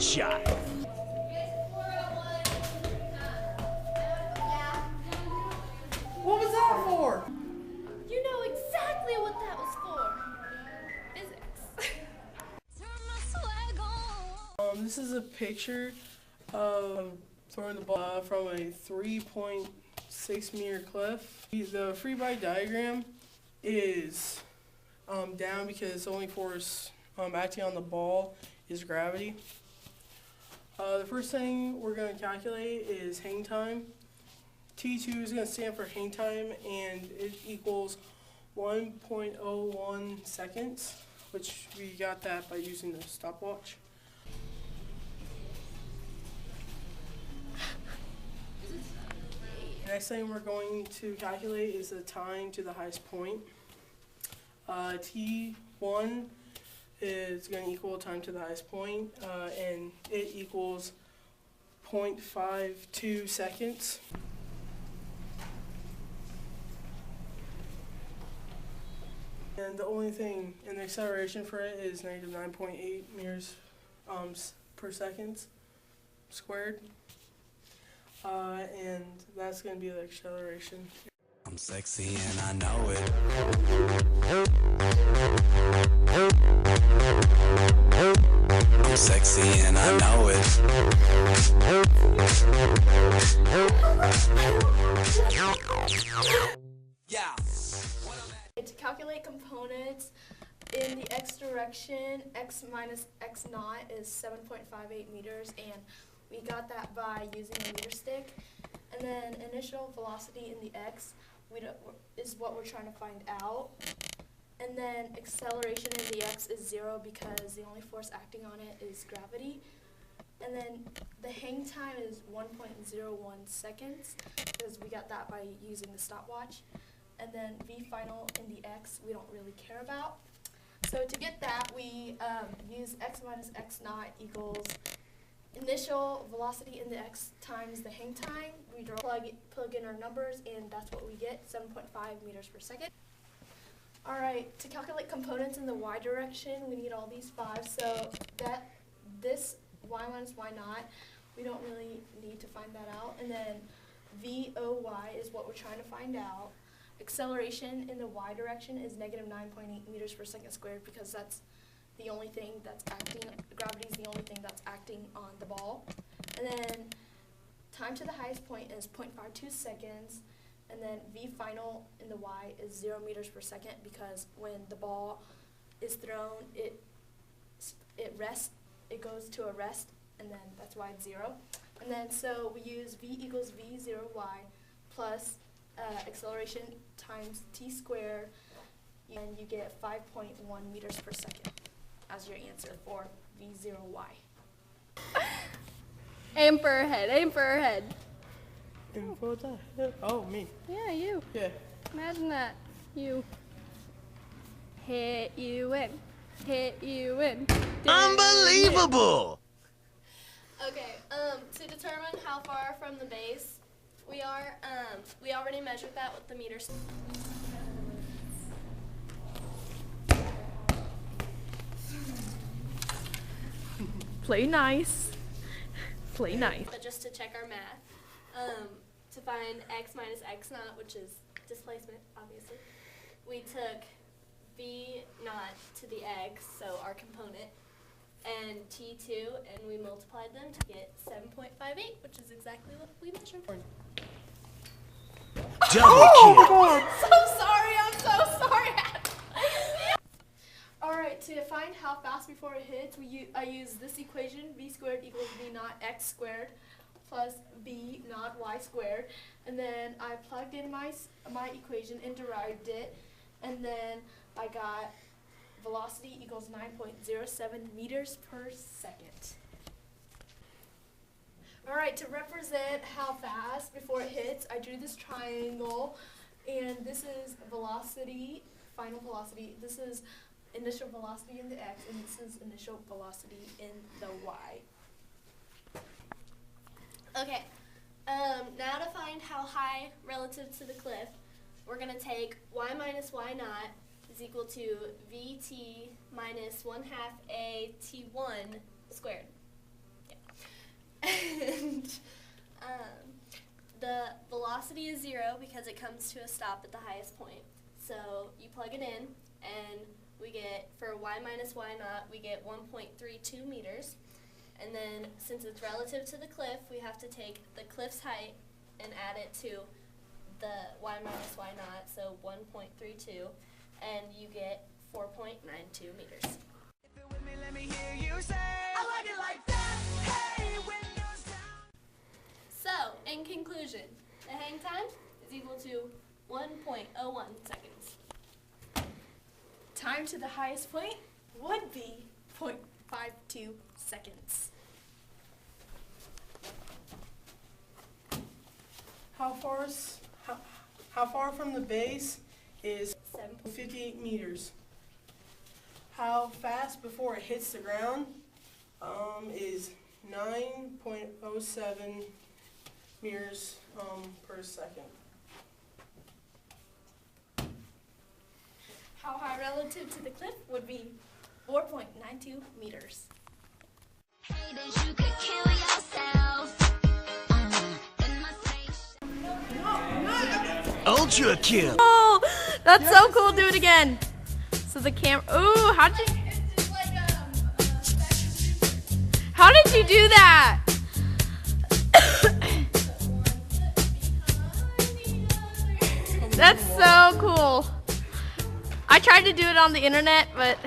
jive. What was that for? You know exactly what that was for. Physics. This is a picture of throwing the ball from a 3.6 meter cliff. The free body diagram is down because the only force acting on the ball is gravity. The first thing we're going to calculate is hang time. T2 is going to stand for hang time, and it equals 1.01 seconds, which we got that by using the stopwatch. The next thing we're going to calculate is the time to the highest point. T1 is going to equal time to the highest point, and it equals 0.52 seconds. And the only thing in the acceleration for it is negative 9.8 meters per second squared. And that's going to be the acceleration. I'm sexy and I know it. I'm sexy and I know it. Yeah. To calculate components in the x direction, x minus x naught is 7.58 meters, and we got that by using a meter stick. And then initial velocity in the x is what we're trying to find out. And then acceleration in the x is 0 because the only force acting on it is gravity. And then the hang time is 1.01 seconds because we got that by using the stopwatch. And then v final in the x we don't really care about. So to get that, we use x minus x naught equals initial velocity in the x times the hang time. We plug in our numbers, and that's what we get, 7.5 meters per second. All right, to calculate components in the y direction, we need all these 5. So this y minus y naught, we don't really need to find that out. And then VOY is what we're trying to find out. Acceleration in the y direction is negative 9.8 meters per second squared because that's the only thing that's acting, gravity is the only thing that's acting on the ball. And then time to the highest point is 0.52 seconds. And then v final in the y is 0 meters per second because when the ball is thrown, it rests, it goes to a rest, and then that's why it's 0. And then so we use v equals v0y plus acceleration times t squared, and you get 5.1 meters per second as your answer for v0y. Aim for her head, aim for her head. Aim for the head. Oh, me. Yeah, you. Yeah. Imagine that. You. Hit you in. Hit you in. Unbelievable! Okay, to determine how far from the base we are, we already measured that with the meters. Play nice. Play nice. But just to check our math, to find x minus x naught, which is displacement, obviously, we took v naught to the x, so our component, and t2, and we multiplied them to get 7.58, which is exactly what we measured. Double kill. I'm so sorry. Alright, to find how fast before it hits, I use this equation, v squared equals v naught x squared plus v naught y squared. And then I plugged in my equation and derived it, and then I got velocity equals 9.07 meters per second. Alright, to represent how fast before it hits, I drew this triangle, and this is velocity, final velocity. This is initial velocity in the x, and this is initial velocity in the y. Okay, now to find how high relative to the cliff, we're going to take y minus y naught is equal to vt minus 1/2 a t1 squared. 0 because it comes to a stop at the highest point. So you plug it in, and we get, for y minus y naught, we get 1.32 meters. And then, since it's relative to the cliff, we have to take the cliff's height and add it to the y minus y naught, so 1.32, and you get 4.92 meters. So, in conclusion, the hang time is equal to 1.01 seconds. Time to the highest point would be 0.52 seconds. How far from the base is 58 meters? How fast before it hits the ground is 9.07 meters per second. How high relative to the cliff would be 4.92 meters. Haters, you could kill yourself. Ultra kill. Oh, that's so cool. Do it again. So the camera. Ooh, how did you do that? That's so cool. I tried to do it on the internet, but